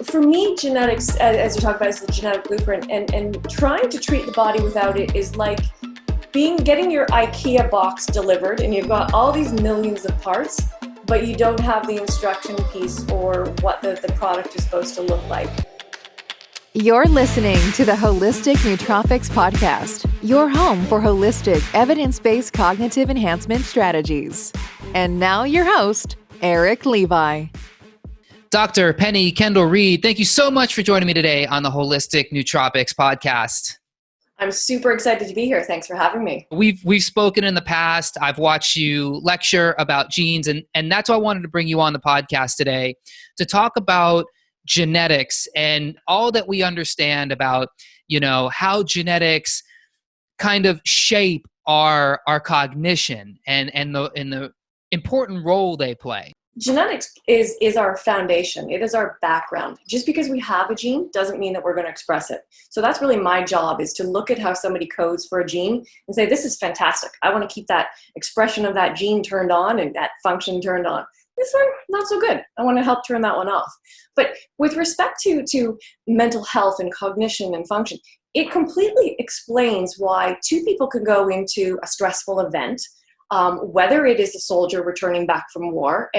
For me, genetics, as you talk about, is the genetic blueprint, and trying to treat the body without it is like getting your IKEA box delivered, and you've got all these millions of parts, but you don't have the instruction piece or what the product is supposed to look like. You're listening to the Holistic Nootropics podcast, your home for holistic, evidence-based cognitive enhancement strategies. And now your host, Eric Levi. Dr. Penny Kendall-Reed, thank you so much for joining me today on the Holistic Nootropics podcast. I'm super excited to be here. Thanks for having me. We've spoken in the past. I've watched you lecture about genes, and that's why I wanted to bring you on the podcast today to talk about genetics and all that we understand about, how genetics kind of shape our cognition and the important role they play. Genetics is our foundation. It is our background. Just because we have a gene doesn't mean that we're going to express it. So that's really my job, is to look at how somebody codes for a gene and say, this is fantastic. I want to keep that expression of that gene turned on and that function turned on. This one, not so good. I want to help turn that one off. But with respect to mental health and cognition and function, it completely explains why two people can go into a stressful event, whether it is a soldier returning back from war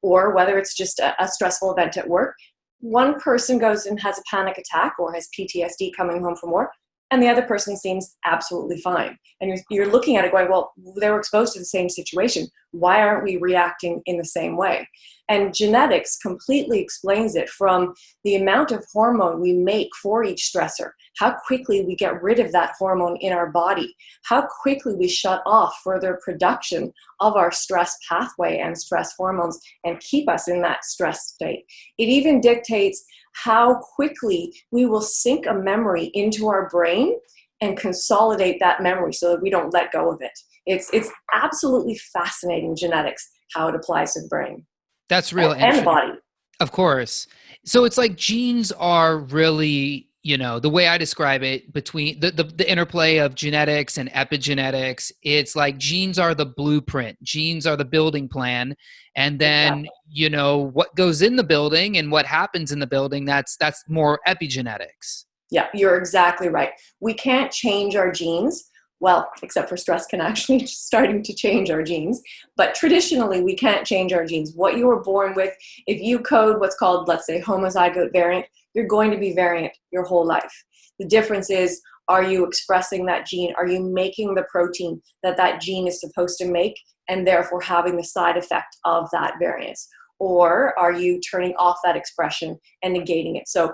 or whether it's just a stressful event at work. One person goes and has a panic attack or has PTSD coming home from war, and the other person seems absolutely fine. And you're looking at it going, well, they were exposed to the same situation. Why aren't we reacting in the same way? And genetics completely explains it, from the amount of hormone we make for each stressor, how quickly we get rid of that hormone in our body, how quickly we shut off further production of our stress pathway and stress hormones and keep us in that stress state. It even dictates how quickly we will sync a memory into our brain and consolidate that memory so that we don't let go of it. It's absolutely fascinating, genetics, how it applies to the brain. That's real and the body. Of course. So it's like genes are really, the way I describe it, between the interplay of genetics and epigenetics, it's like genes are the blueprint. Genes are the building plan. And then, what goes in the building and what happens in the building, that's more epigenetics. Yeah, you're exactly right. We can't change our genes. Well, except for stress can actually starting to change our genes. But traditionally, we can't change our genes. What you were born with, if you code what's called, let's say, homozygote variant, you're going to be variant your whole life. The difference is, are you expressing that gene? Are you making the protein that gene is supposed to make, and therefore having the side effect of that variance? Or are you turning off that expression and negating it? So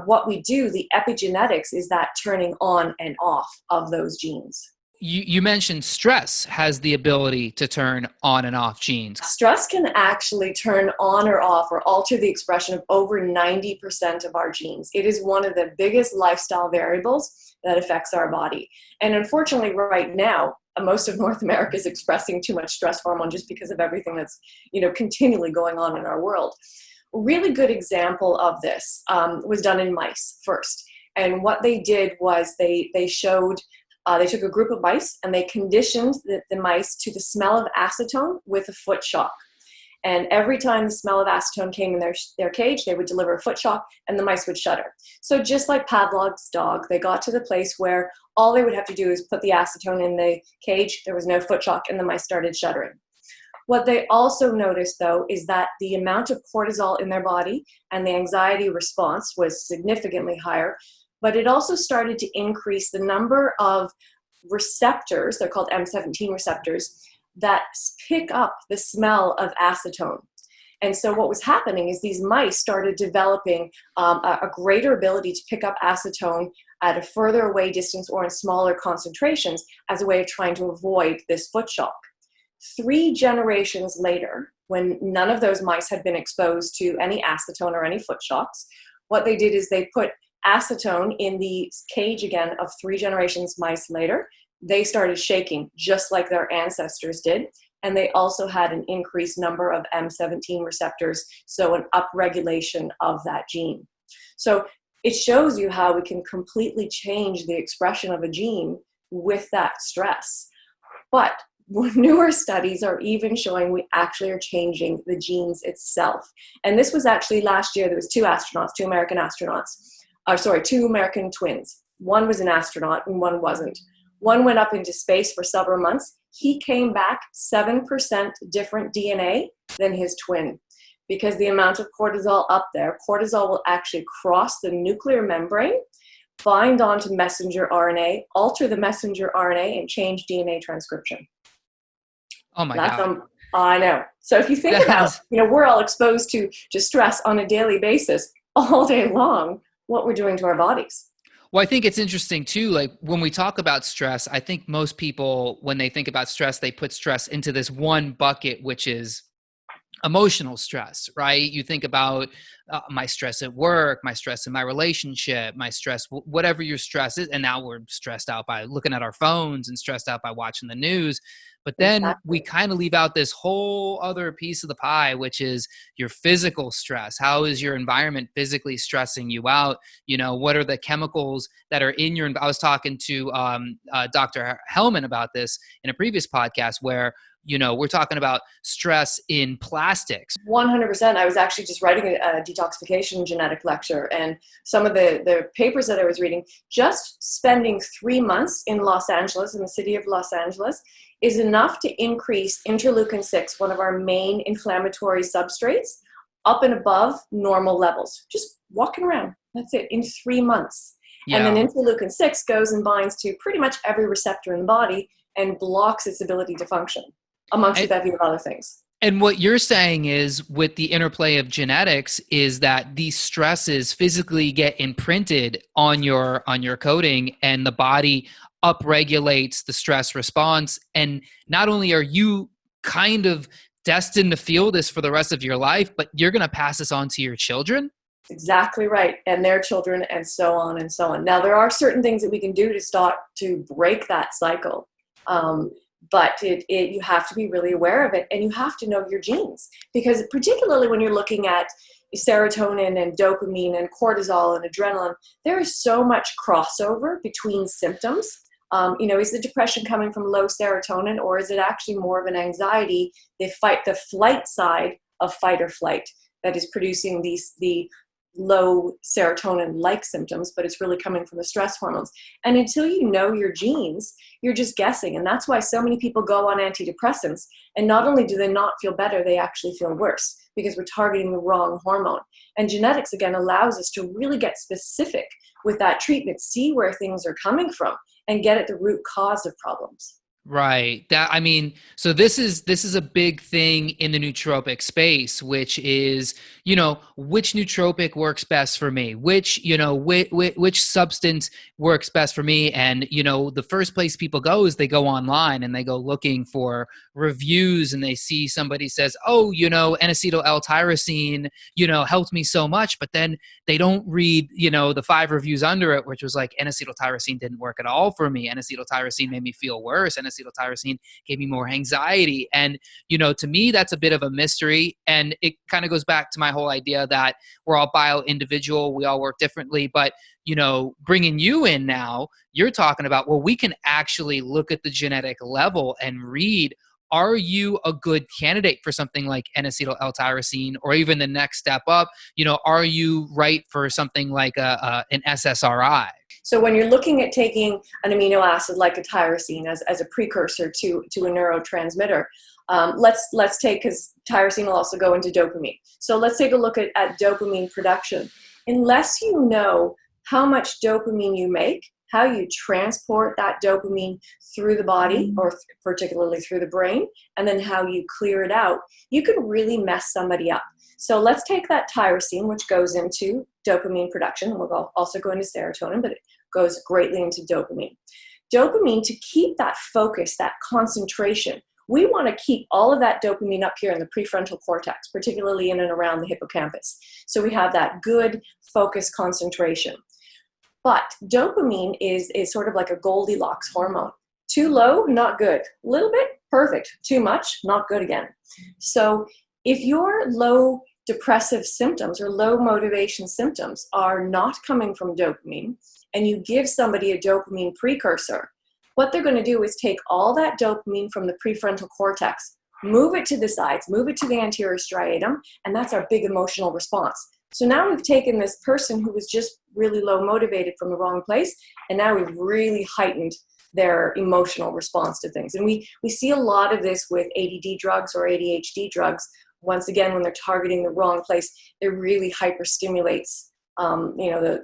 what we do, the epigenetics, is that turning on and off of those genes. You mentioned stress has the ability to turn on and off genes. Stress can actually turn on or off or alter the expression of over 90% of our genes. It is one of the biggest lifestyle variables that affects our body. And unfortunately, right now, most of North America is expressing too much stress hormone just because of everything that's continually going on in our world. A really good example of this was done in mice first. And what they did was they took a group of mice and they conditioned the mice to the smell of acetone with a foot shock. And every time the smell of acetone came in their cage, they would deliver a foot shock and the mice would shudder. So just like Pavlov's dog, they got to the place where all they would have to do is put the acetone in the cage, there was no foot shock, and the mice started shuddering. What they also noticed, though, is that the amount of cortisol in their body and the anxiety response was significantly higher, but it also started to increase the number of receptors, they're called M17 receptors, that pick up the smell of acetone. And so what was happening is these mice started developing a greater ability to pick up acetone at a further away distance or in smaller concentrations as a way of trying to avoid this foot shock. 3 generations later, when none of those mice had been exposed to any acetone or any foot shocks, what they did is they put acetone in the cage again of 3 generations mice later. They started shaking just like their ancestors did. And they also had an increased number of M17 receptors, so an upregulation of that gene. So it shows you how we can completely change the expression of a gene with that stress. But newer studies are even showing we actually are changing the genes itself. And this was actually last year. There was two American twins. One was an astronaut and one wasn't. One went up into space for several months. He came back 7% different DNA than his twin, because the amount of cortisol up there, cortisol will actually cross the nuclear membrane, bind onto messenger RNA, alter the messenger RNA, and change DNA transcription. Oh my God. I know. So if you think about, we're all exposed to stress on a daily basis all day long, what we're doing to our bodies. Well, I think it's interesting too, like when we talk about stress, I think most people, when they think about stress, they put stress into this one bucket, which is emotional stress, right? You think about my stress at work, my stress in my relationship, my stress, whatever your stress is. And now we're stressed out by looking at our phones and stressed out by watching the news. But then we kind of leave out this whole other piece of the pie, which is your physical stress. How is your environment physically stressing you out? What are the chemicals that are in your, I was talking to Dr. Hellman about this in a previous podcast where, we're talking about stress in plastics. 100%. I was actually just writing a detoxification genetic lecture, and some of the papers that I was reading, just spending 3 months in Los Angeles, in the city of Los Angeles, is enough to increase interleukin-6, one of our main inflammatory substrates, up and above normal levels. Just walking around. That's it, in 3 months. Yeah. And then interleukin-6 goes and binds to pretty much every receptor in the body and blocks its ability to function, amongst a bevy of other things. And what you're saying is, with the interplay of genetics, is that these stresses physically get imprinted on your coding, and the body upregulates the stress response. And not only are you kind of destined to feel this for the rest of your life, but you're going to pass this on to your children. Exactly right. And their children, and so on and so on. Now, there are certain things that we can do to start to break that cycle. But you have to be really aware of it, and you have to know your genes, because particularly when you're looking at serotonin and dopamine and cortisol and adrenaline, there is so much crossover between symptoms. Is the depression coming from low serotonin, or is it actually more of an anxiety, the flight side of fight or flight, that is producing the low serotonin-like symptoms, but it's really coming from the stress hormones. And until you know your genes, you're just guessing. And that's why so many people go on antidepressants. And not only do they not feel better, they actually feel worse, because we're targeting the wrong hormone. And genetics, again, allows us to really get specific with that treatment, see where things are coming from, and get at the root cause of problems. Right. So this is a big thing in the nootropic space, which is, which nootropic works best for me, which substance works best for me. And, the first place people go is they go online and they go looking for reviews, and they see somebody says, N-acetyl L-tyrosine, helped me so much. But then they don't read, the 5 reviews under it, which was like, N-acetyl tyrosine didn't work at all for me. N-acetyl tyrosine made me feel worse. N-acetyl tyrosine gave me more anxiety. And, to me, that's a bit of a mystery. And it kind of goes back to my whole idea that we're all bio-individual. We all work differently. But, bringing you in now, you're talking about, well, we can actually look at the genetic level and read, are you a good candidate for something like N-acetyl L-tyrosine, or even the next step up, are you right for something like an SSRI? So when you're looking at taking an amino acid like a tyrosine as a precursor to a neurotransmitter, let's take, because tyrosine will also go into dopamine. So let's take a look at dopamine production. Unless you know how much dopamine you make, how you transport that dopamine through the body, or particularly through the brain, and then how you clear it out, you can really mess somebody up. So let's take that tyrosine, which goes into dopamine production, and we'll also go into serotonin, but it goes greatly into dopamine. Dopamine, to keep that focus, that concentration, we want to keep all of that dopamine up here in the prefrontal cortex, particularly in and around the hippocampus. So we have that good focus concentration. But dopamine is sort of like a Goldilocks hormone. Too low, not good. A little bit, perfect. Too much, not good again. So if your low depressive symptoms or low motivation symptoms are not coming from dopamine, and you give somebody a dopamine precursor, what they're going to do is take all that dopamine from the prefrontal cortex, move it to the sides, move it to the anterior striatum, and that's our big emotional response. So now we've taken this person who was just really low motivated from the wrong place, and now we've really heightened their emotional response to things. And we see a lot of this with ADD drugs or ADHD drugs. Once again, when they're targeting the wrong place, it really hyperstimulates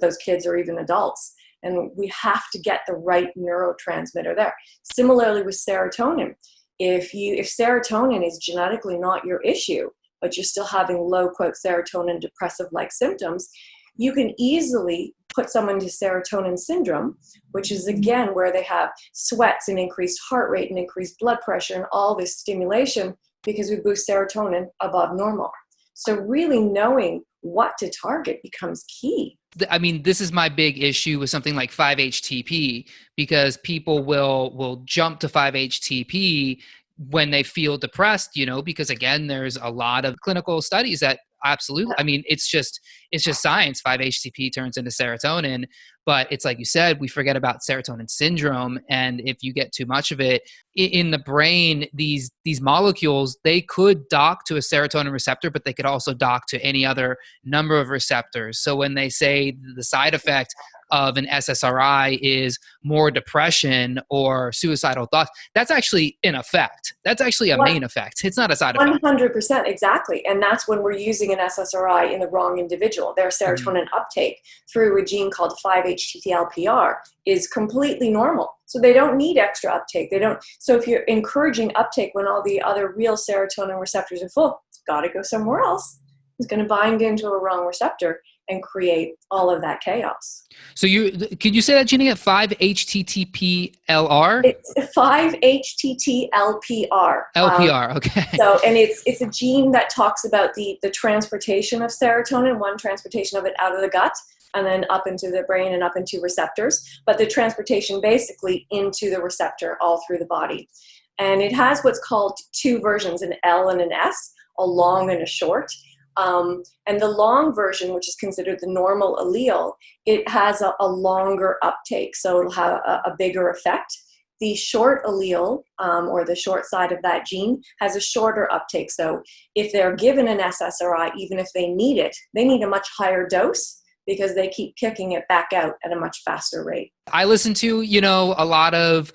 those kids or even adults. And we have to get the right neurotransmitter there. Similarly with serotonin, if serotonin is genetically not your issue, but you're still having low, quote, serotonin depressive-like symptoms, you can easily put someone to serotonin syndrome, which is again where they have sweats and increased heart rate and increased blood pressure and all this stimulation because we boost serotonin above normal. So really knowing what to target becomes key. I mean, this is my big issue with something like 5-HTP, because people will jump to 5-HTP when they feel depressed, because again, there's a lot of clinical studies that absolutely, I mean, it's just science. 5-HTP turns into serotonin, but it's like you said, we forget about serotonin syndrome. And if you get too much of it in the brain, these molecules, they could dock to a serotonin receptor, but they could also dock to any other number of receptors. So when they say the side effect of an SSRI is more depression or suicidal thoughts, that's actually an effect. That's actually a main effect. It's not a side effect. 100%, exactly. And that's when we're using an SSRI in the wrong individual. Their serotonin uptake through a gene called 5-HTT-LPR is completely normal. So they don't need extra uptake. So if you're encouraging uptake when all the other real serotonin receptors are full, it's got to go somewhere else. It's going to bind into a wrong receptor and create all of that chaos. So could you say that, Jenny, at 5-HTTP-LR? It's 5-HTT-LPR. LPR, okay. And it's a gene that talks about the transportation of serotonin, one transportation of it out of the gut, and then up into the brain and up into receptors, but the transportation basically into the receptor all through the body. And it has what's called two versions, an L and an S, a long and a short. And the long version, which is considered the normal allele, it has a longer uptake, so it'll have a bigger effect. The short allele, or the short side of that gene, has a shorter uptake. So if they're given an SSRI, even if they need it, they need a much higher dose because they keep kicking it back out at a much faster rate. I listen to, a lot of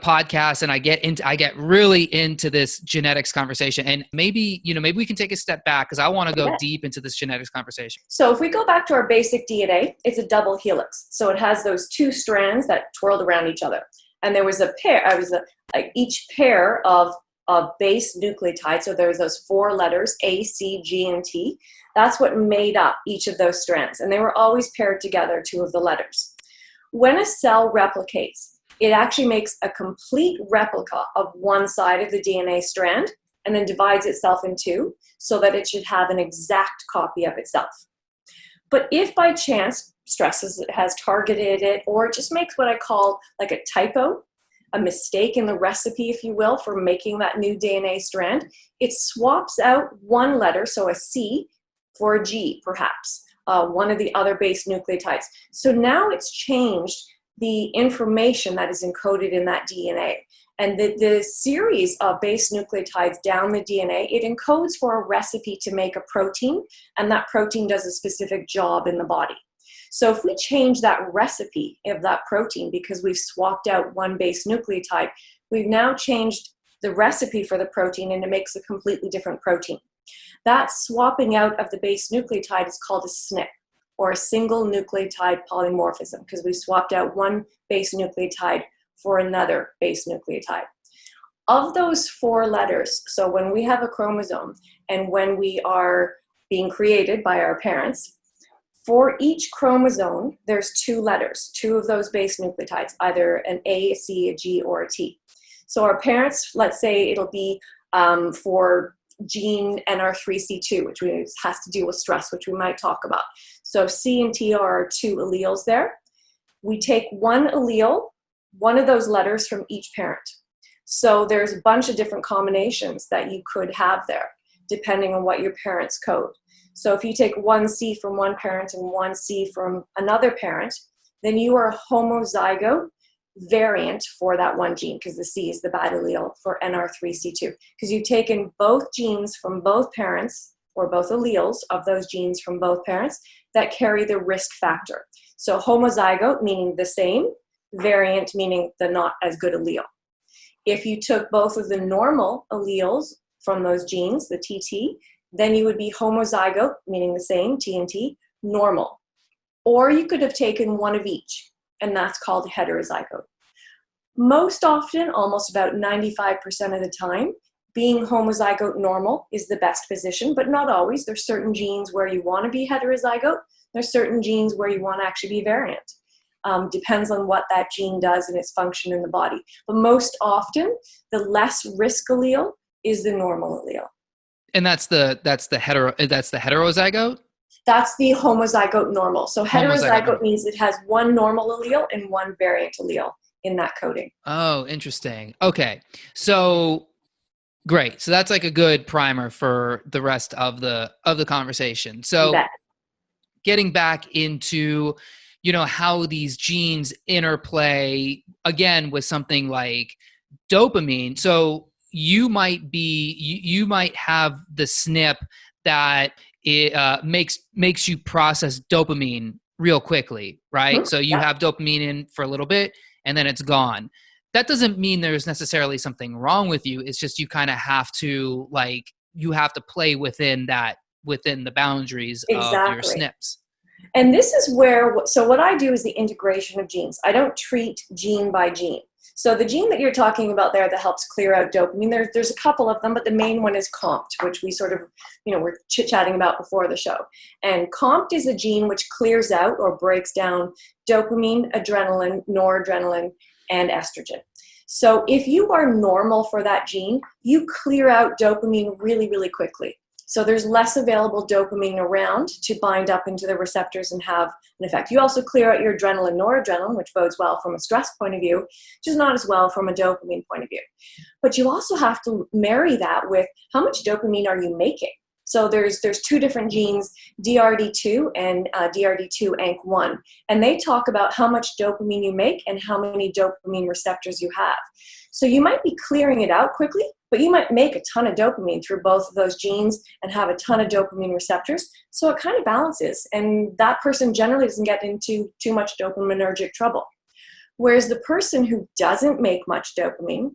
podcasts, and I get really into this genetics conversation. And maybe we can take a step back because I want to go deep into this genetics conversation. So if we go back to our basic DNA, it's a double helix. So it has those two strands that twirled around each other. And there was a pair, each pair of base nucleotides. So there's those four letters, A, C, G, and T. That's what made up each of those strands. And they were always paired together, two of the letters. When a cell replicates, it actually makes a complete replica of one side of the DNA strand and then divides itself in two so that it should have an exact copy of itself. But if by chance stress has targeted it, or it just makes what I call like a typo, a mistake in the recipe, if you will, for making that new DNA strand, it swaps out one letter, so a C, for a G, perhaps, one of the other base nucleotides. So now it's changed the information that is encoded in that DNA. And the series of base nucleotides down the DNA, it encodes for a recipe to make a protein, and that protein does a specific job in the body. So if we change that recipe of that protein because we've swapped out one base nucleotide, we've now changed the recipe for the protein and it makes a completely different protein. That swapping out of the base nucleotide is called a SNP, or a single nucleotide polymorphism, because we swapped out one base nucleotide for another base nucleotide. Of those four letters, so when we have a chromosome and when we are being created by our parents, for each chromosome, there's two letters, two of those base nucleotides, either an A, a C, a G, or a T. So our parents, let's say it'll be for gene NR3C2, which has to deal with stress, which we might talk about. So C and T are our two alleles there. We take one allele, one of those letters from each parent. So there's a bunch of different combinations that you could have there, depending on what your parents code. So if you take one C from one parent and one C from another parent, then you are homozygote variant for that one gene, because the C is the bad allele for NR3C2, because you've taken both genes from both parents, or both alleles of those genes from both parents that carry the risk factor. So homozygote meaning the same, variant meaning the not as good allele. If you took both of the normal alleles from those genes, the TT, then you would be homozygote, meaning the same, TNT, normal. Or you could have taken one of each, and that's called heterozygote. Most often, almost about 95% of the time, being homozygote normal is the best position, but not always. There's certain genes where you want to be heterozygote. There's certain genes where you want to actually be variant. Depends on what that gene does and its function in the body. But most often, the less risk allele is the normal allele. And that's the heterozygote? That's the homozygote normal. So heterozygote means it has one normal allele and one variant allele in that coding. Oh, interesting. Okay. So great. So that's like a good primer for the rest of the conversation. So getting back into, how these genes interplay again with something like dopamine. So you might have the SNP that it makes you process dopamine real quickly, right? Mm-hmm. So you have dopamine in for a little bit and then it's gone. That doesn't mean there's necessarily something wrong with you. It's just you kind of have to play within the boundaries of your SNPs. And this is so what I do is the integration of genes. I don't treat gene by gene. So the gene that you're talking about there that helps clear out dopamine, there's a couple of them, but the main one is COMT, which we sort of, we're chit-chatting about before the show. And COMT is a gene which clears out or breaks down dopamine, adrenaline, noradrenaline, and estrogen. So if you are normal for that gene, you clear out dopamine really, really quickly. So there's less available dopamine around to bind up into the receptors and have an effect. You also clear out your adrenaline, noradrenaline, which bodes well from a stress point of view, which is not as well from a dopamine point of view. But you also have to marry that with how much dopamine are you making? So there's two different genes, DRD2 and DRD2-ANK1, and they talk about how much dopamine you make and how many dopamine receptors you have. So you might be clearing it out quickly, but you might make a ton of dopamine through both of those genes and have a ton of dopamine receptors. So it kind of balances, and that person generally doesn't get into too much dopaminergic trouble. Whereas the person who doesn't make much dopamine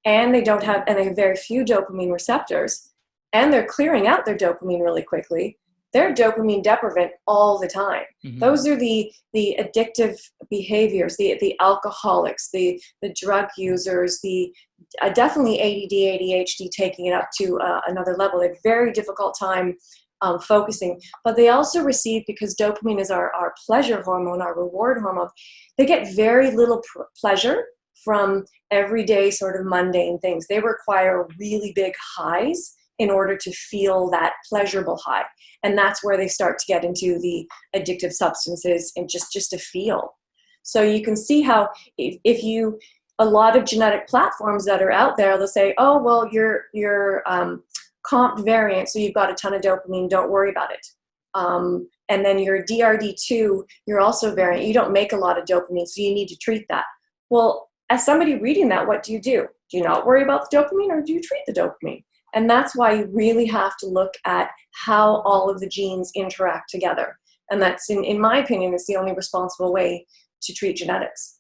and they have very few dopamine receptors, and they're clearing out their dopamine really quickly, they're dopamine deprivant all the time. Mm-hmm. Those are the addictive behaviors, the alcoholics, the drug users, the definitely ADD, ADHD, taking it up to another level. They have a very difficult time focusing. But they also receive, because dopamine is our pleasure hormone, our reward hormone, they get very little pleasure from everyday sort of mundane things. They require really big highs in order to feel that pleasurable high. And that's where they start to get into the addictive substances and just to feel. So you can see how if you, a lot of genetic platforms that are out there, they'll say, oh, well, you're COMT variant, so you've got a ton of dopamine, don't worry about it. And then your DRD2, you're also variant, you don't make a lot of dopamine, so you need to treat that. Well, as somebody reading that, what do? Do you not worry about the dopamine, or do you treat the dopamine? And that's why you really have to look at how all of the genes interact together. And that's, in my opinion, is the only responsible way to treat genetics.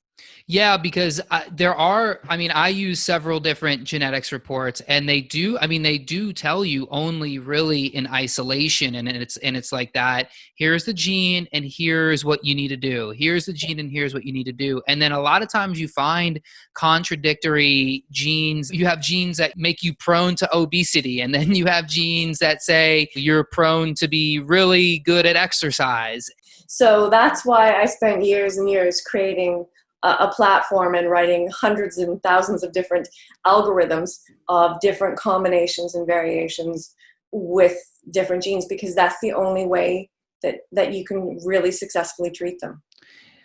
Yeah, because I use several different genetics reports, and they do tell you only really in isolation, and it's like that. Here's the gene, and here's what you need to do. Here's the gene, and here's what you need to do. And then a lot of times you find contradictory genes. You have genes that make you prone to obesity, and then you have genes that say you're prone to be really good at exercise. So that's why I spent years and years creating a platform and writing hundreds and thousands of different algorithms of different combinations and variations with different genes, because that's the only way that you can really successfully treat them.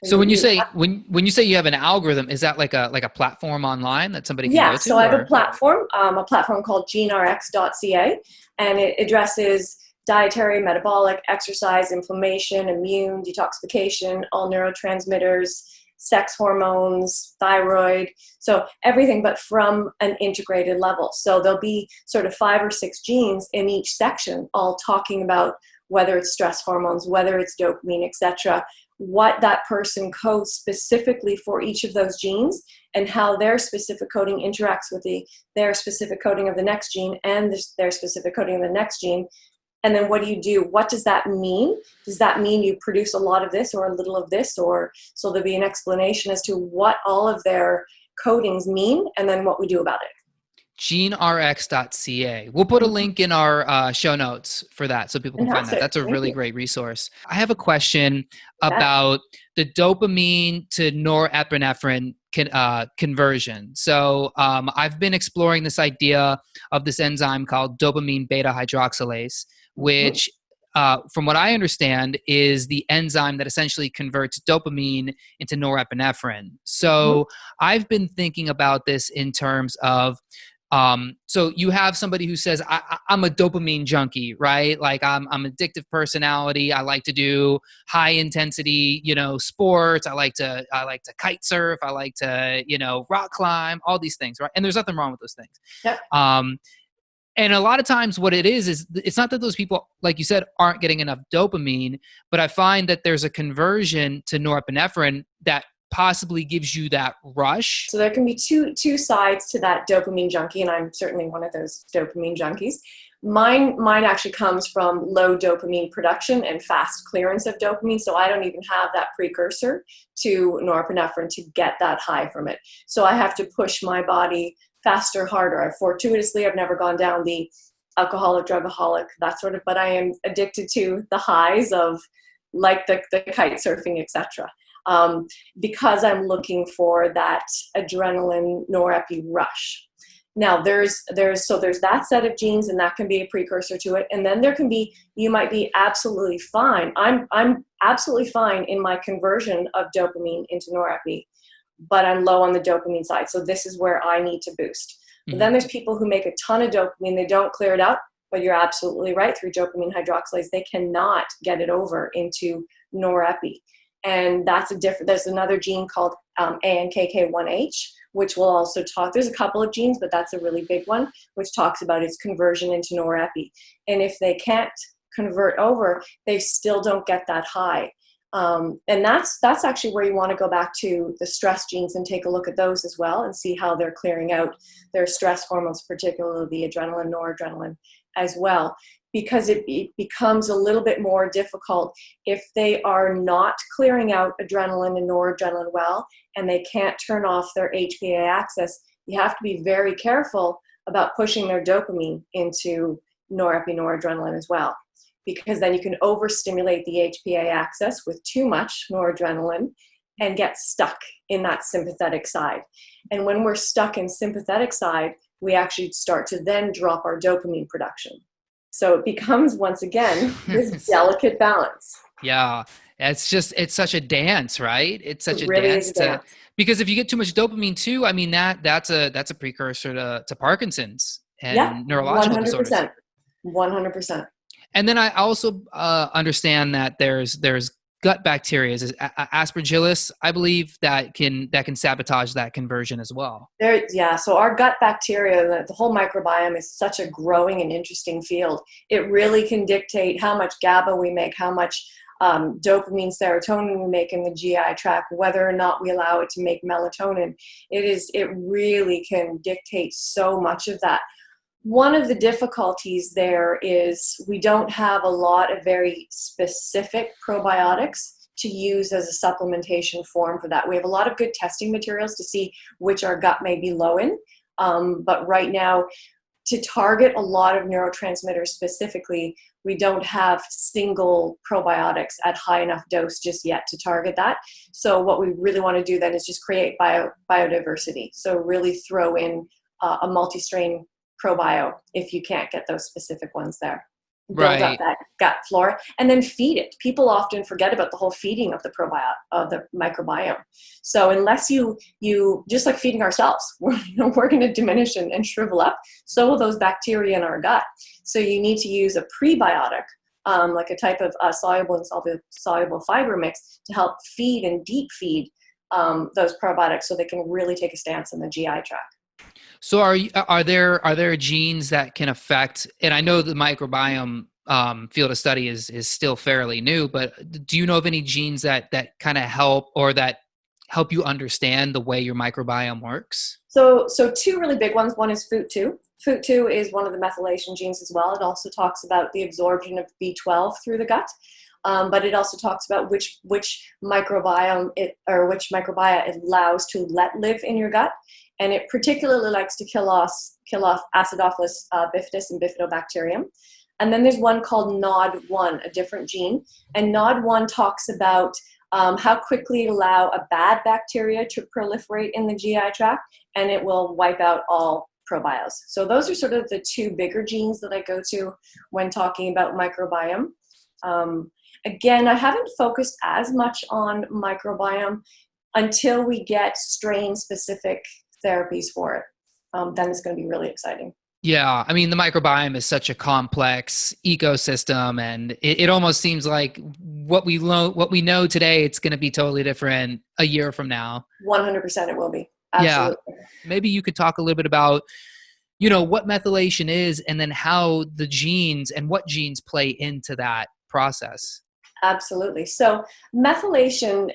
So when you say you have an algorithm, is that like a platform online that somebody can go to? Yeah, so I have a platform called GeneRx.ca, and it addresses dietary, metabolic, exercise, inflammation, immune, detoxification, all neurotransmitters, sex hormones, thyroid, so everything, but from an integrated level. So there'll be sort of 5 or 6 genes in each section, all talking about whether it's stress hormones, whether it's dopamine, etc., what that person codes specifically for each of those genes, and how their specific coding interacts with their specific coding of the next gene and their specific coding of the next gene. And then what do you do? What does that mean? Does that mean you produce a lot of this or a little of this? Or so there'll be an explanation as to what all of their codings mean and then what we do about it. GeneRx.ca. We'll put a link in our show notes for that so people can find that. That's a really great resource. I have a question about the dopamine to norepinephrine conversion. So I've been exploring this idea of this enzyme called dopamine beta hydroxylase, which from what I understand is the enzyme that essentially converts dopamine into norepinephrine. So I've been thinking about this in terms of so you have somebody who says, I'm a dopamine junkie, right? Like I'm addictive personality. I like to do high intensity, sports. I like to kite surf. I like to, rock climb, all these things, right? And there's nothing wrong with those things. Yep. And a lot of times what it is it's not that those people, like you said, aren't getting enough dopamine, but I find that there's a conversion to norepinephrine that possibly gives you that rush. So there can be two sides to that dopamine junkie, and I'm certainly one of those dopamine junkies. Mine actually comes from low dopamine production and fast clearance of dopamine, so I don't even have that precursor to norepinephrine to get that high from it. So I have to push my body faster, harder. I've never gone down the alcoholic, drugaholic, that sort of, but I am addicted to the highs of like the kite surfing, etc. Because I'm looking for that adrenaline norepi rush. Now there's that set of genes, and that can be a precursor to it. And then there can be, you might be absolutely fine. I'm absolutely fine in my conversion of dopamine into norepi, but I'm low on the dopamine side. So this is where I need to boost. But then there's people who make a ton of dopamine, they don't clear it out, but you're absolutely right, through dopamine hydroxylase, they cannot get it over into norepi. And there's another gene called ANKK1H, which will also talk, there's a couple of genes, but that's a really big one, which talks about its conversion into norepi. And if they can't convert over, they still don't get that high. And that's actually where you want to go back to the stress genes and take a look at those as well and see how they're clearing out their stress hormones, particularly the adrenaline, noradrenaline as well. Because it becomes a little bit more difficult if they are not clearing out adrenaline and noradrenaline well, and they can't turn off their HPA axis. You have to be very careful about pushing their dopamine into noradrenaline as well, because then you can overstimulate the HPA axis with too much noradrenaline and get stuck in that sympathetic side. And when we're stuck in sympathetic side, we actually start to then drop our dopamine production. So it becomes, once again, this delicate balance. Yeah. It's such a dance, right? It's such It a really dance is a dance. Because if you get too much dopamine too, I mean, that's a precursor to Parkinson's and neurological 100%, disorders. 100%. And then I also understand that there's gut bacteria, aspergillus, I believe, that can sabotage that conversion as well. So our gut bacteria, the whole microbiome, is such a growing and interesting field. It really can dictate how much GABA we make, how much dopamine, serotonin we make in the GI tract, whether or not we allow it to make melatonin. It really can dictate so much of that. One of the difficulties there is we don't have a lot of very specific probiotics to use as a supplementation form for that. We have a lot of good testing materials to see which our gut may be low in, but right now, to target a lot of neurotransmitters specifically, we don't have single probiotics at high enough dose just yet to target that. So what we really want to do then is just create biodiversity. So really throw in a multi-strain probio if you can't get those specific ones there. Build up that gut flora and then feed it. People often forget about the whole feeding of the microbiome. So unless you just like feeding ourselves, we're going to diminish and shrivel up. So will those bacteria in our gut. So you need to use a prebiotic, like a type of soluble and soluble fiber mix to help feed and deep feed those probiotics so they can really take a stance in the GI tract. So are there genes that can affect, and I know the microbiome field of study is still fairly new, but do you know of any genes that kind of help, or that help you understand the way your microbiome works? So two really big ones. One is FUT2. FUT2 is one of the methylation genes as well. It also talks about the absorption of B12 through the gut. But it also talks about which microbiome which microbiota it allows to live in your gut, and it particularly likes to kill off Acidophilus bifidus and Bifidobacterium. And then there's one called NOD1, a different gene, and NOD1 talks about how quickly allow a bad bacteria to proliferate in the GI tract, and it will wipe out all probiotics. So those are sort of the two bigger genes that I go to when talking about microbiome. Again, I haven't focused as much on microbiome until we get strain-specific therapies for it. Then it's going to be really exciting. Yeah, I mean, the microbiome is such a complex ecosystem, and it almost seems like what we know today, it's going to be totally different a year from now. 100% it will be. Absolutely. Yeah. Maybe you could talk a little bit about, what methylation is, and then how the genes and what genes play into that process. Absolutely. So methylation,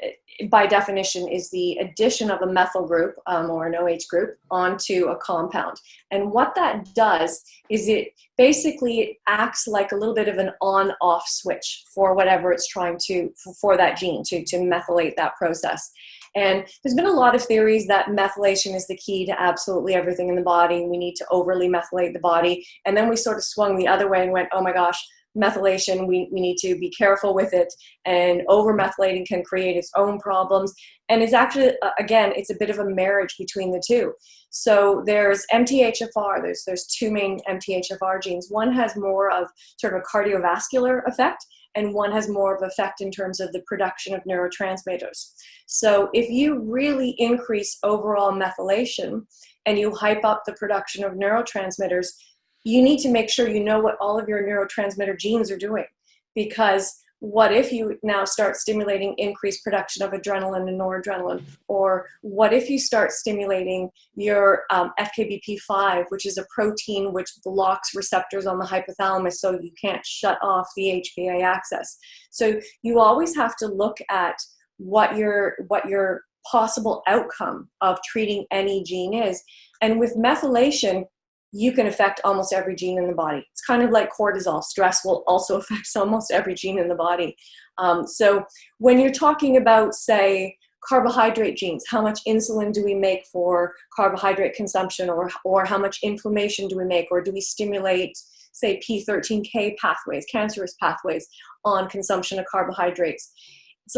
by definition, is the addition of a methyl group or an OH group onto a compound. And what that does is it basically acts like a little bit of an on-off switch for whatever it's trying to, for that gene to methylate that process. And there's been a lot of theories that methylation is the key to absolutely everything in the body. We need to overly methylate the body. And then we sort of swung the other way and went, oh my gosh, methylation, we need to be careful with it, and over methylating can create its own problems. And it's actually, again, it's a bit of a marriage between the two. So there's MTHFR, there's two main MTHFR genes. One has more of sort of a cardiovascular effect, and one has more of effect in terms of the production of neurotransmitters. So if you really increase overall methylation and you hype up the production of neurotransmitters, you need to make sure you know what all of your neurotransmitter genes are doing. Because what if you now start stimulating increased production of adrenaline and noradrenaline? Or what if you start stimulating your FKBP5, which is a protein which blocks receptors on the hypothalamus so you can't shut off the HPA axis? So you always have to look at what your possible outcome of treating any gene is. And with methylation, you can affect almost every gene in the body. It's kind of like cortisol. Stress will also affect almost every gene in the body. So when you're talking about, say, carbohydrate genes, how much insulin do we make for carbohydrate consumption, or how much inflammation do we make, or do we stimulate, say, P13K pathways, cancerous pathways on consumption of carbohydrates? It's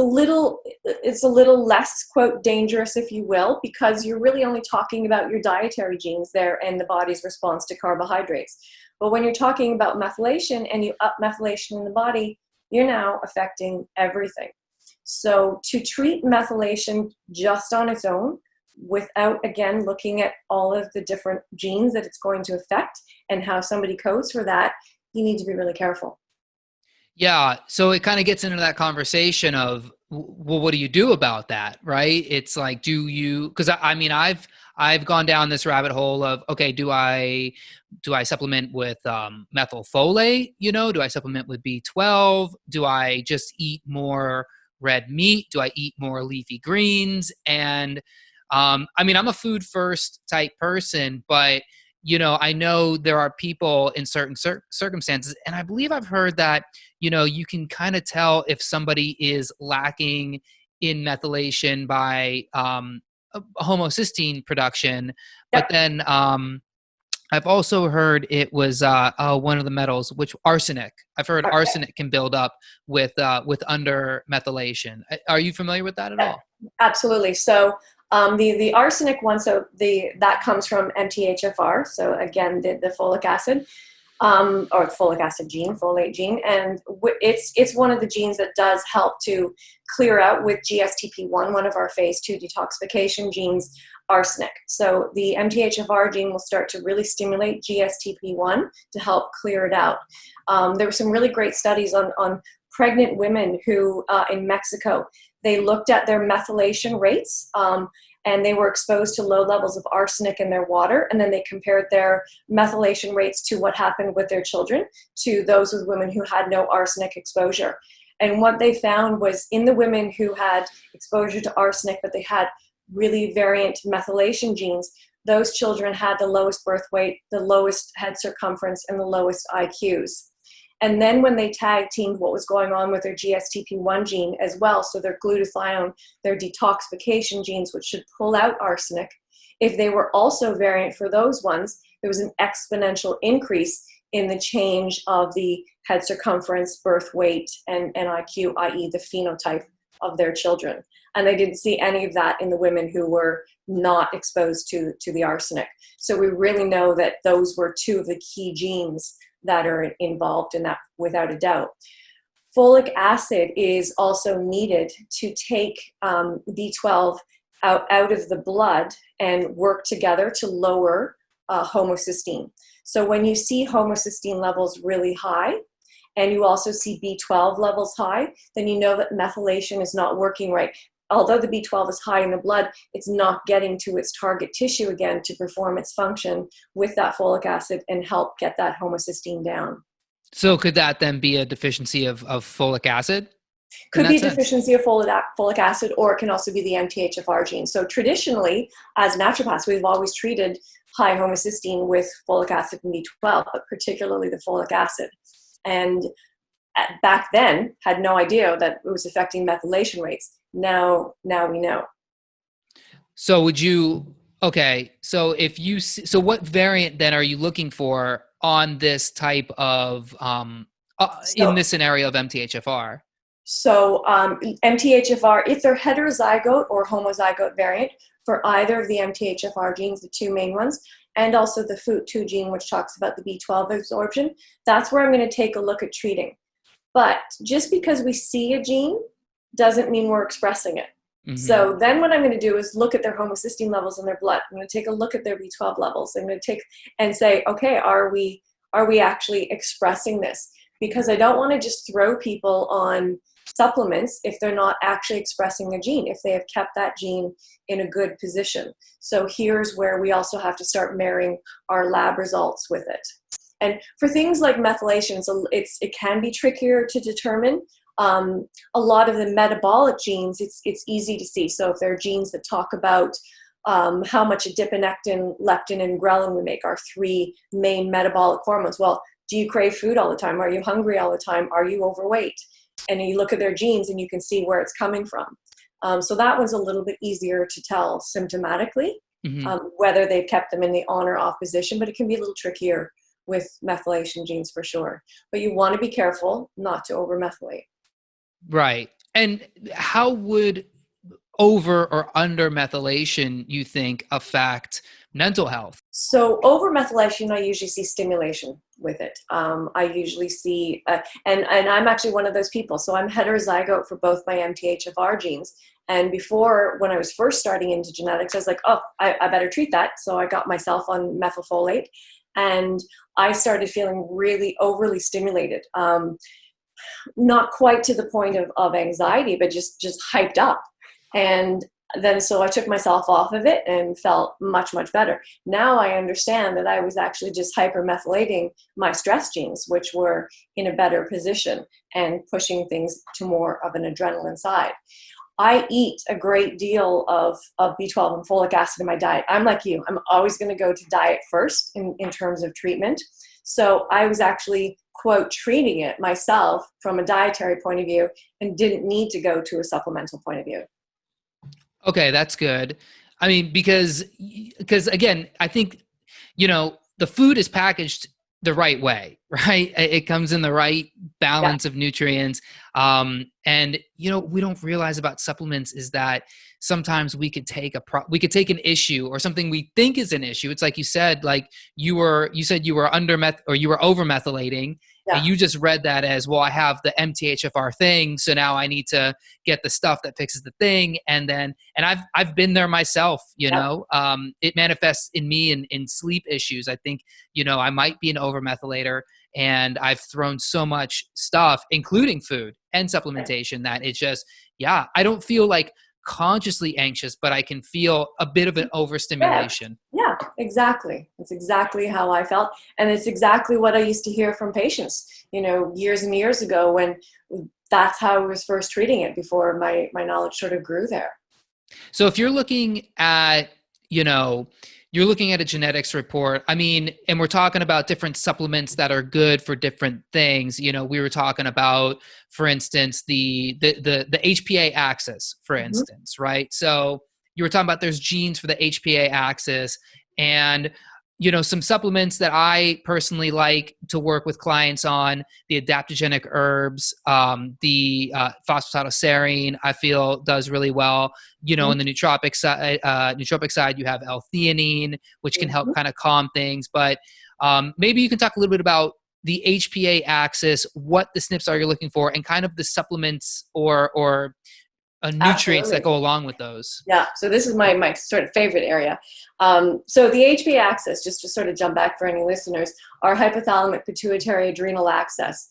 a little less, quote, dangerous, if you will, because you're really only talking about your dietary genes there and the body's response to carbohydrates. But when you're talking about methylation and you up methylation in the body, you're now affecting everything. So to treat methylation just on its own, without, again, looking at all of the different genes that it's going to affect and how somebody codes for that, you need to be really careful. Yeah. So it kind of gets into that conversation of, well, what do you do about that? Right. It's like, because I mean, I've gone down this rabbit hole of, okay, do I supplement with methylfolate? Do I supplement with B12? Do I just eat more red meat? Do I eat more leafy greens? And I mean, I'm a food first type person, but I know there are people in certain circumstances, and I believe I've heard that, you can kind of tell if somebody is lacking in methylation by homocysteine production. But then I've also heard it was one of the metals, which arsenic. I've heard arsenic can build up with under methylation. Are you familiar with that at all? Absolutely. So the arsenic one, that comes from MTHFR. So again, the folic acid, or folic acid gene, folate gene, and it's one of the genes that does help to clear out with GSTP1, one of our phase 2 detoxification genes, arsenic. So the MTHFR gene will start to really stimulate GSTP1 to help clear it out. There were some really great studies on pregnant women who, in Mexico, they looked at their methylation rates, and they were exposed to low levels of arsenic in their water, and then they compared their methylation rates to what happened with their children to those with women who had no arsenic exposure. And what they found was in the women who had exposure to arsenic, but they had really variant methylation genes, those children had the lowest birth weight, the lowest head circumference, and the lowest IQs. And then when they tag teamed what was going on with their GSTP1 gene as well, so their glutathione, their detoxification genes, which should pull out arsenic, if they were also variant for those ones, there was an exponential increase in the change of the head circumference, birth weight, and IQ, i.e. the phenotype of their children. And they didn't see any of that in the women who were not exposed to the arsenic. So we really know that those were two of the key genes that are involved in that, without a doubt. Folic acid is also needed to take B12 out of the blood and work together to lower homocysteine. So when you see homocysteine levels really high, and you also see B12 levels high, then you know that methylation is not working right. Although the B12 is high in the blood, it's not getting to its target tissue again to perform its function with that folic acid and help get that homocysteine down. So could that then be a deficiency of folic acid? Could be a deficiency of folic acid, or it can also be the MTHFR gene. So traditionally, as naturopaths, we've always treated high homocysteine with folic acid and B12, but particularly the folic acid. And back then, had no idea that it was affecting methylation rates. Now we know. So would you, okay, so if you, so what variant then are you looking for on this type of, in this scenario of MTHFR? So MTHFR, if they're heterozygote or homozygote variant for either of the MTHFR genes, the two main ones, and also the FUT2 gene, which talks about the B12 absorption, that's where I'm going to take a look at treating. But just because we see a gene doesn't mean we're expressing it. Mm-hmm. So then what I'm going to do is look at their homocysteine levels in their blood. I'm going to take a look at their B12 levels. I'm going to take and say, okay, are we actually expressing this? Because I don't want to just throw people on supplements if they're not actually expressing the gene, if they have kept that gene in a good position. So here's where we also have to start marrying our lab results with it. And for things like methylation, it can be trickier to determine. A lot of the metabolic genes, it's easy to see. So if there are genes that talk about how much adiponectin, leptin, and ghrelin we make, our three main metabolic hormones. Well, do you crave food all the time? Are you hungry all the time? Are you overweight? And you look at their genes and you can see where it's coming from. So that one's a little bit easier to tell symptomatically, whether they've kept them in the on or off position, but it can be a little trickier with methylation genes for sure. But you want to be careful not to over-methylate. Right. And how would over or under methylation, you think, affect mental health? So over methylation, I usually see stimulation with it. I usually see, and I'm actually one of those people. So I'm heterozygote for both my MTHFR genes. And before, when I was first starting into genetics, I was like, oh, I better treat that. So I got myself on methylfolate, and I started feeling really overly stimulated. Not quite to the point of anxiety, but just hyped up. And then so I took myself off of it and felt much, much better. Now I understand that I was actually just hypermethylating my stress genes, which were in a better position and pushing things to more of an adrenaline side. I eat a great deal of B12 and folic acid in my diet. I'm like you. I'm always going to go to diet first in terms of treatment. So I was actually, quote, treating it myself from a dietary point of view and didn't need to go to a supplemental point of view. Okay, that's good. I mean, because again, I think, the food is packaged the right way, right? It comes in the right balance of nutrients. And, we don't realize about supplements is that sometimes we could take an issue or something we think is an issue. It's like you said, you said you were you were over methylating. Yeah. And you just read that as, well, I have the MTHFR thing, so now I need to get the stuff that fixes the thing. And I've been there myself, it manifests in me in sleep issues. I think, I might be an over methylator. And I've thrown so much stuff, including food and supplementation, that it's just, yeah, I don't feel like consciously anxious, but I can feel a bit of an overstimulation. Yeah, exactly. It's exactly how I felt. And it's exactly what I used to hear from patients, years and years ago, when that's how I was first treating it before my knowledge sort of grew there. So if you're looking at, you're looking at a genetics report, and we're talking about different supplements that are good for different things. We were talking about, for instance, the HPA axis, for instance, right? So you were talking about there's genes for the HPA axis, and some supplements that I personally like to work with clients on, the adaptogenic herbs, the phosphatidylserine, I feel does really well. In the nootropic side, you have L-theanine, which can help kind of calm things. But maybe you can talk a little bit about the HPA axis, what the SNPs are you're looking for, and kind of the supplements or nutrients that go along with those. Yeah, so this is my sort of favorite area. So the HPA axis, just to sort of jump back for any listeners, our hypothalamic pituitary adrenal axis.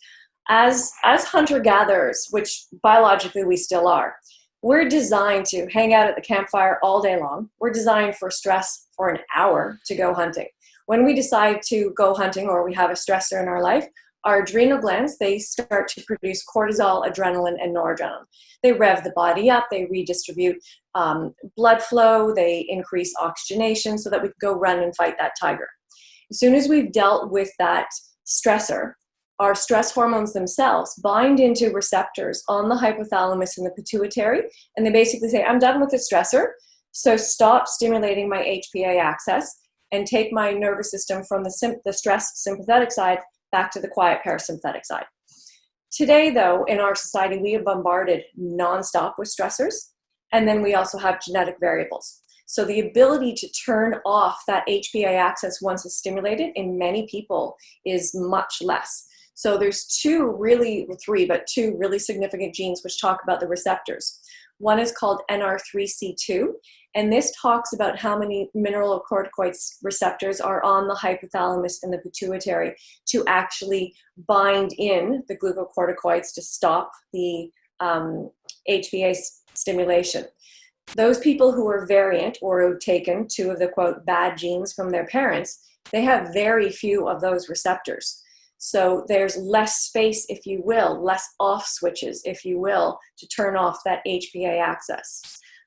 As hunter-gatherers, which biologically we still are, we're designed to hang out at the campfire all day long. We're designed for stress for an hour to go hunting. When we decide to go hunting or we have a stressor in our life, our adrenal glands, they start to produce cortisol, adrenaline, and noradrenaline. They rev the body up, they redistribute blood flow, they increase oxygenation so that we can go run and fight that tiger. As soon as we've dealt with that stressor, our stress hormones themselves bind into receptors on the hypothalamus and the pituitary, and they basically say, I'm done with the stressor, so stop stimulating my HPA axis and take my nervous system from the stressed sympathetic side back to the quiet parasympathetic side. Today, though, in our society, we are bombarded nonstop with stressors, and then we also have genetic variables. So the ability to turn off that HPA axis once it's stimulated in many people is much less. So there's two really significant genes which talk about the receptors. One is called NR3C2, and this talks about how many mineralocorticoid receptors are on the hypothalamus and the pituitary to actually bind in the glucocorticoids to stop the HPA stimulation. Those people who are variant or who've taken two of the, quote, bad genes from their parents, they have very few of those receptors. So there's less space, if you will, less off switches, if you will, to turn off that HPA axis.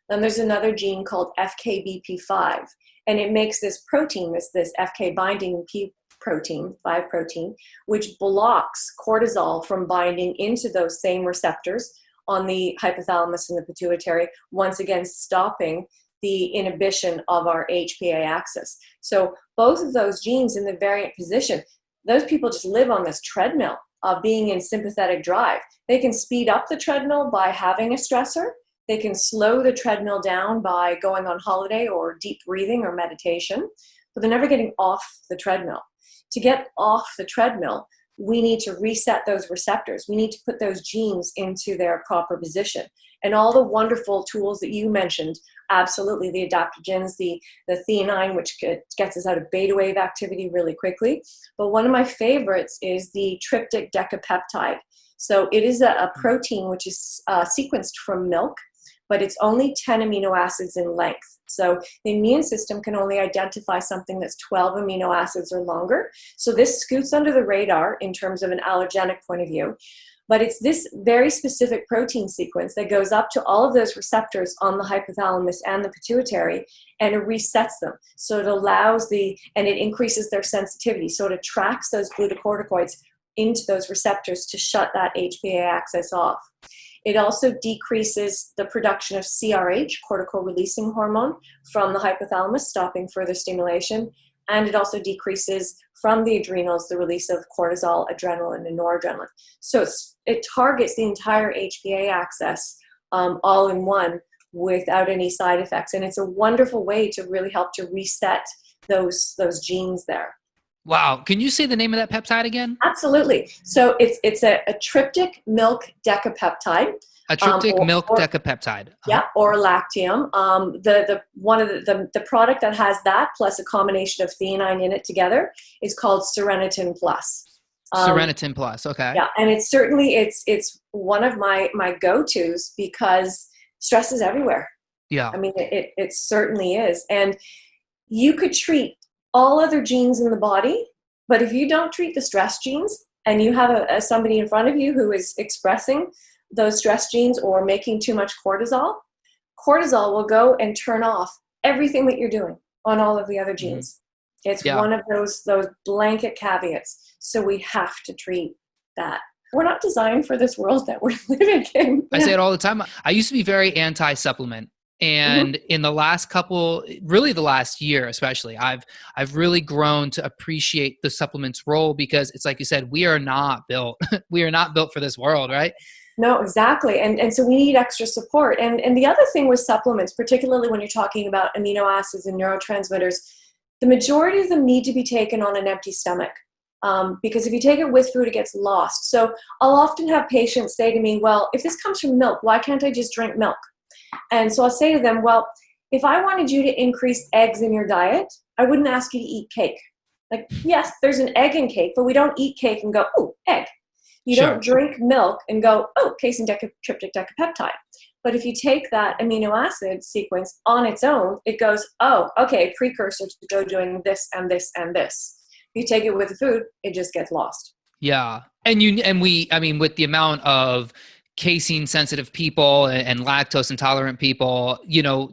Then there's another gene called FKBP5, and it makes this protein, this FK binding P protein, 5 protein, which blocks cortisol from binding into those same receptors on the hypothalamus and the pituitary, once again stopping the inhibition of our HPA axis. So both of those genes in the variant position, those people just live on this treadmill of being in sympathetic drive. They can speed up the treadmill by having a stressor. They can slow the treadmill down by going on holiday or deep breathing or meditation, but they're never getting off the treadmill. To get off the treadmill, we need to reset those receptors. We need to put those genes into their proper position. And all the wonderful tools that you mentioned, absolutely, the adaptogens, the theanine, which gets us out of beta wave activity really quickly. But one of my favorites is the tryptic decapeptide. So it is a protein which is sequenced from milk, but it's only 10 amino acids in length. So the immune system can only identify something that's 12 amino acids or longer. So this scoots under the radar in terms of an allergenic point of view. But it's this very specific protein sequence that goes up to all of those receptors on the hypothalamus and the pituitary, and it resets them. So it allows and it increases their sensitivity. So it attracts those glucocorticoids into those receptors to shut that HPA axis off. It also decreases the production of CRH, cortical-releasing hormone, from the hypothalamus, stopping further stimulation. And it also decreases from the adrenals the release of cortisol, adrenaline, and noradrenaline. So it targets the entire HPA axis all in one without any side effects. And it's a wonderful way to really help to reset those genes there. Wow. Can you say the name of that peptide again? Absolutely. So it's a tryptic milk decapeptide. A tryptic milk decapeptide. Yeah, or lactium. The product that has that plus a combination of theanine in it together is called Serenitin Plus. Serotonin plus. Okay. Yeah, and it's certainly it's one of my go-tos because stress is everywhere. Yeah. I mean, it certainly is. And you could treat all other genes in the body, but if you don't treat the stress genes and you have somebody in front of you who is expressing those stress genes or making too much cortisol will go and turn off everything that you're doing on all of the other genes. It's one of those blanket caveats. So we have to treat that. We're not designed for this world that we're living in. I say it all the time. I used to be very anti-supplement. And in the last really the last year especially, I've really grown to appreciate the supplement's role because it's like you said, we are not built for this world, right? No, exactly. And so we need extra support. And the other thing with supplements, particularly when you're talking about amino acids and neurotransmitters, the majority of them need to be taken on an empty stomach. Because if you take it with food, it gets lost. So I'll often have patients say to me, well, if this comes from milk, why can't I just drink milk? And so I'll say to them, well, if I wanted you to increase eggs in your diet, I wouldn't ask you to eat cake. Like, yes, there's an egg in cake, but we don't eat cake and go, oh, egg. You don't drink milk and go, oh, casein tryptic decapeptide. But if you take that amino acid sequence on its own, it goes, oh, okay, precursor to go doing this and this and this. If you take it with the food, it just gets lost. Yeah. I mean, with the amount of casein sensitive people and lactose intolerant people,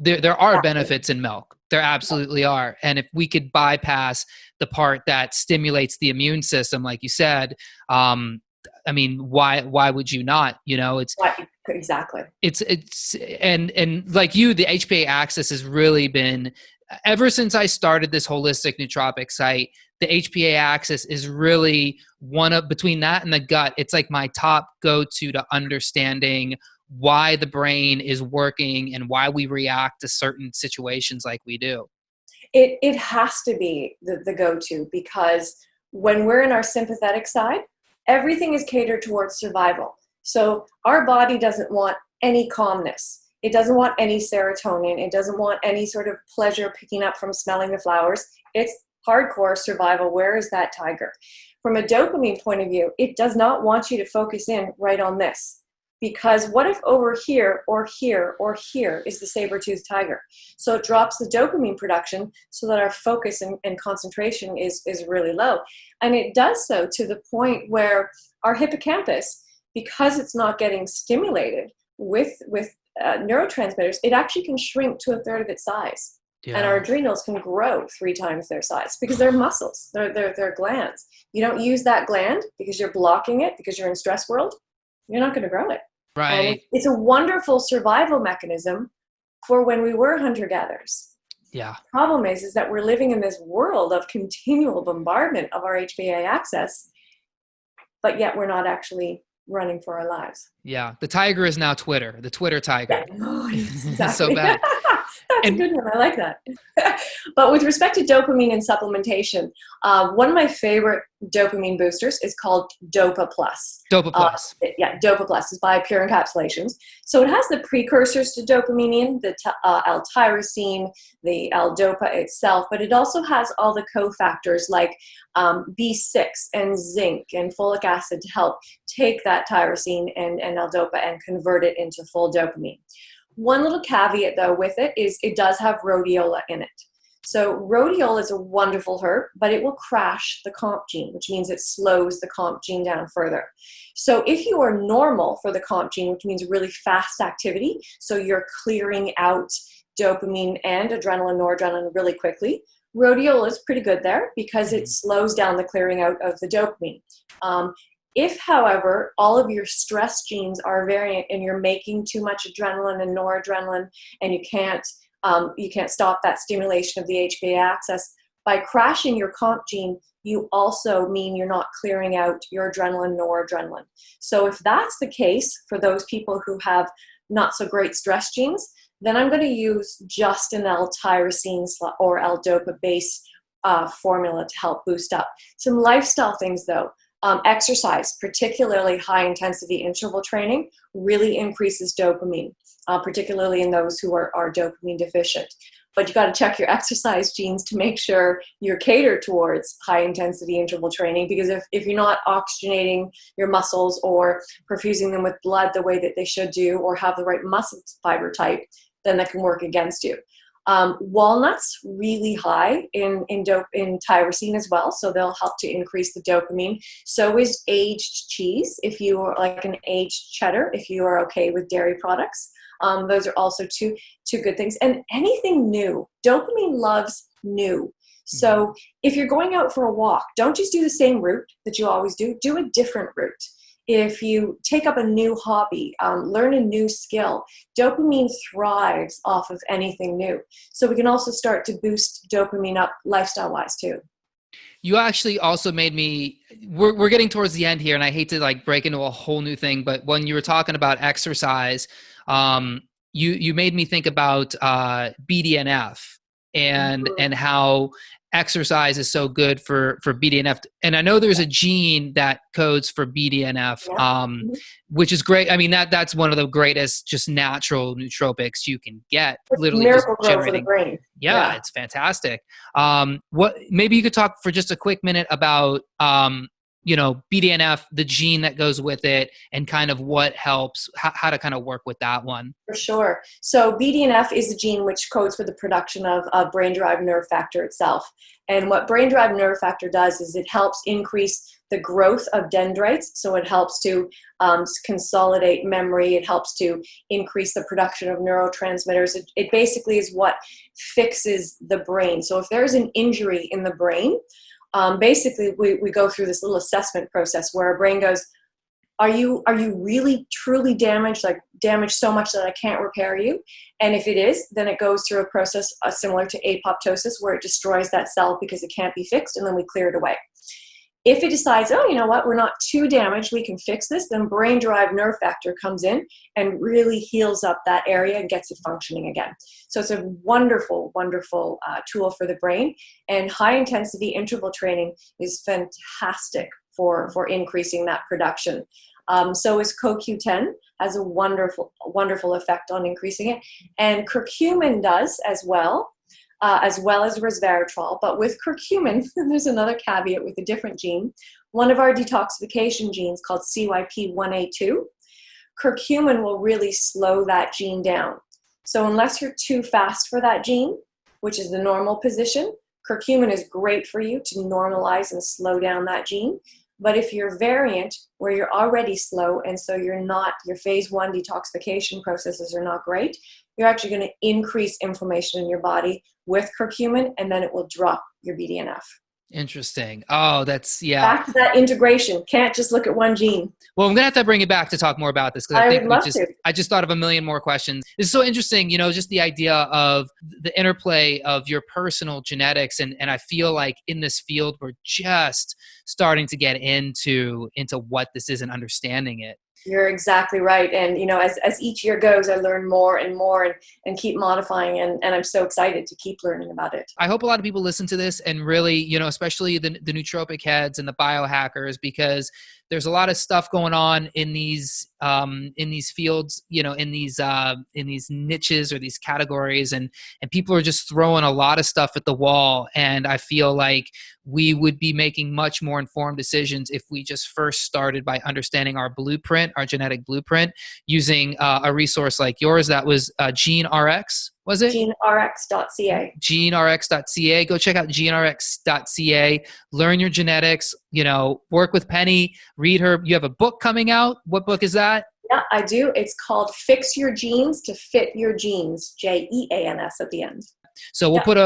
there are benefits in milk. There absolutely are. And if we could bypass the part that stimulates the immune system, like you said, I mean, why would you not? It's exactly. It's and like you, the HPA axis has really been, ever since I started this holistic nootropic site, the HPA axis is really between that and the gut. It's like my top go-to to understanding why the brain is working and why we react to certain situations like we do. It has to be the go-to because when we're in our sympathetic side, everything is catered towards survival. So our body doesn't want any calmness. It doesn't want any serotonin. It doesn't want any sort of pleasure picking up from smelling the flowers. It's hardcore survival. Where is that tiger? From a dopamine point of view, it does not want you to focus in right on this. Because what if over here or here or here is the saber-toothed tiger? So it drops the dopamine production so that our focus and concentration is really low. And it does so to the point where our hippocampus, because it's not getting stimulated with neurotransmitters, it actually can shrink to a third of its size. Yeah. And our adrenals can grow 3 times their size because they're muscles, they're glands. You don't use that gland because you're blocking it, because you're in stress world, you're not going to grow it. Right. And it's a wonderful survival mechanism for when we were hunter-gatherers. Yeah. Problem is that we're living in this world of continual bombardment of our HPA axis, but yet we're not actually running for our lives. Yeah. The tiger is now Twitter, the Twitter tiger. Yeah. Oh, exactly. So bad. That's a good one. I like that. But with respect to dopamine and supplementation, one of my favorite dopamine boosters is called Dopa Plus. Dopa Plus. Dopa Plus is by Pure Encapsulations. So it has the precursors to dopamine, the L-tyrosine, the L-Dopa itself, but it also has all the cofactors like B6 and zinc and folic acid to help take that tyrosine and L-Dopa and convert it into full dopamine. One little caveat, though, with it is it does have rhodiola in it. So rhodiola is a wonderful herb, but it will crash the COMT gene, which means it slows the COMT gene down further. So if you are normal for the COMT gene, which means really fast activity, so you're clearing out dopamine and adrenaline, noradrenaline really quickly, rhodiola is pretty good there because it slows down the clearing out of the dopamine. If, however, all of your stress genes are variant and you're making too much adrenaline and noradrenaline and you can't stop that stimulation of the HPA axis, by crashing your COMT gene, you also mean you're not clearing out your adrenaline, noradrenaline. So if that's the case for those people who have not so great stress genes, then I'm going to use just an L-tyrosine or L-Dopa base formula to help boost up. Some lifestyle things, though. Exercise, particularly high-intensity interval training, really increases dopamine. particularly in those who are dopamine deficient. But you got to check your exercise genes to make sure you're catered towards high intensity interval training, because if you're not oxygenating your muscles or perfusing them with blood the way that they should do, or have the right muscle fiber type, then that can work against you. Walnuts, really high in tyrosine as well, so they'll help to increase the dopamine. So is aged cheese, if you are like an aged cheddar, if you are okay with dairy products. Those are also two good things. And anything new. Dopamine loves new. So if you're going out for a walk, don't just do the same route that you always do. Do a different route. If you take up a new hobby, learn a new skill, dopamine thrives off of anything new. So we can also start to boost dopamine up lifestyle-wise too. You actually also made me, we're getting towards the end here, and I hate to like break into a whole new thing, but when you were talking about exercise, you made me think about BDNF and how exercise is so good for BDNF. And I know there's a gene that codes for BDNF, which is great. I mean, that's one of the greatest just natural nootropics you can get. It's literally miracle just grow for the brain. Yeah, it's fantastic. What maybe you could talk for just a quick minute about BDNF, the gene that goes with it, and kind of what helps, how to kind of work with that one. For sure. So BDNF is a gene which codes for the production of brain-derived nerve factor itself. And what brain-derived nerve factor does is it helps increase the growth of dendrites. So it helps to consolidate memory. It helps to increase the production of neurotransmitters. It basically is what fixes the brain. So if there's an injury in the brain, basically we go through this little assessment process where our brain goes, are you really truly damaged, like damaged so much that I can't repair you? And if it is, then it goes through a process similar to apoptosis, where it destroys that cell because it can't be fixed, and then we clear it away. If it decides, oh, you know what, we're not too damaged, we can fix this, then brain-derived nerve factor comes in and really heals up that area and gets it functioning again. So it's a wonderful, wonderful tool for the brain. And high-intensity interval training is fantastic for increasing that production. So is CoQ10, has a wonderful, wonderful effect on increasing it. And curcumin does as well as resveratrol. But with curcumin, there's another caveat with a different gene. One of our detoxification genes called CYP1A2, curcumin will really slow that gene down. So unless you're too fast for that gene, which is the normal position, curcumin is great for you to normalize and slow down that gene. But if you're variant, where you're already slow, and so your phase 1 detoxification processes are not great, you're actually going to increase inflammation in your body with curcumin, and then it will drop your BDNF. Interesting. Oh, that's, yeah. Back to that integration. Can't just look at one gene. Well, I'm going to have to bring it back to talk more about this, because I just thought of a million more questions. It's so interesting, just the idea of the interplay of your personal genetics. And I feel like in this field, we're just starting to get into what this is and understanding it. You're exactly right. And, as each year goes, I learn more and more and keep modifying. And I'm so excited to keep learning about it. I hope a lot of people listen to this and really, especially the nootropic heads and the biohackers, because there's a lot of stuff going on in these fields, in these niches or these categories, and people are just throwing a lot of stuff at the wall. And I feel like we would be making much more informed decisions if we just first started by understanding our blueprint, our genetic blueprint, using a resource like yours. That was GeneRx, was it? GeneRx.ca. GeneRx.ca. Go check out GeneRx.ca. Learn your genetics, work with Penny, read her. You have a book coming out. What book is that? Yeah, I do. It's called Fix Your Genes to Fit Your Genes, JEANS at the end. So we'll put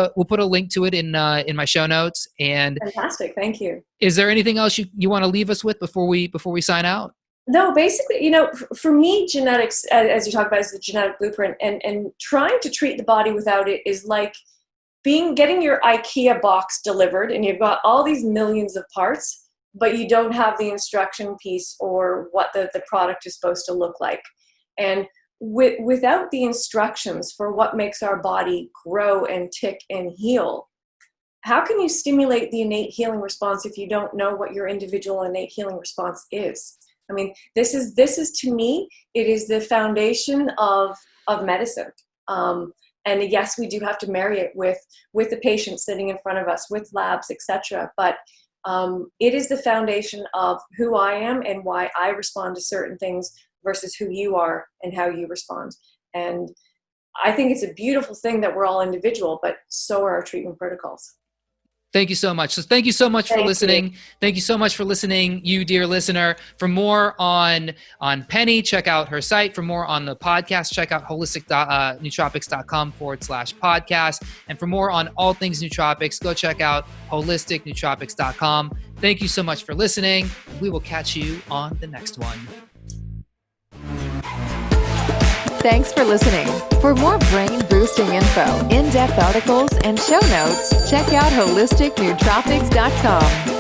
a link to it in my show notes. And fantastic, thank you. Is there anything else you want to leave us with before we sign out? No, basically, for me, genetics, as you talk about, is the genetic blueprint, and trying to treat the body without it is like getting your IKEA box delivered, and you've got all these millions of parts, but you don't have the instruction piece or what the product is supposed to look like. And without the instructions for what makes our body grow and tick and heal, how can you stimulate the innate healing response if you don't know what your individual innate healing response is? I mean, this is to me, it is the foundation of of medicine. And yes, we do have to marry it with the patient sitting in front of us, with labs, etc. But it is the foundation of who I am and why I respond to certain things versus who you are and how you respond. And I think it's a beautiful thing that we're all individual, but so are our treatment protocols. Thank you so much. So thank you so much for listening. Thank you so much for listening, you dear listener. For more on Penny, check out her site. For more on the podcast, check out nutropics.com/podcast. And for more on all things nootropics, go check out holisticnootropics.com. Thank you so much for listening. We will catch you on the next one. Thanks for listening. For more brain-boosting info, in-depth articles, and show notes, check out holisticnootropics.com.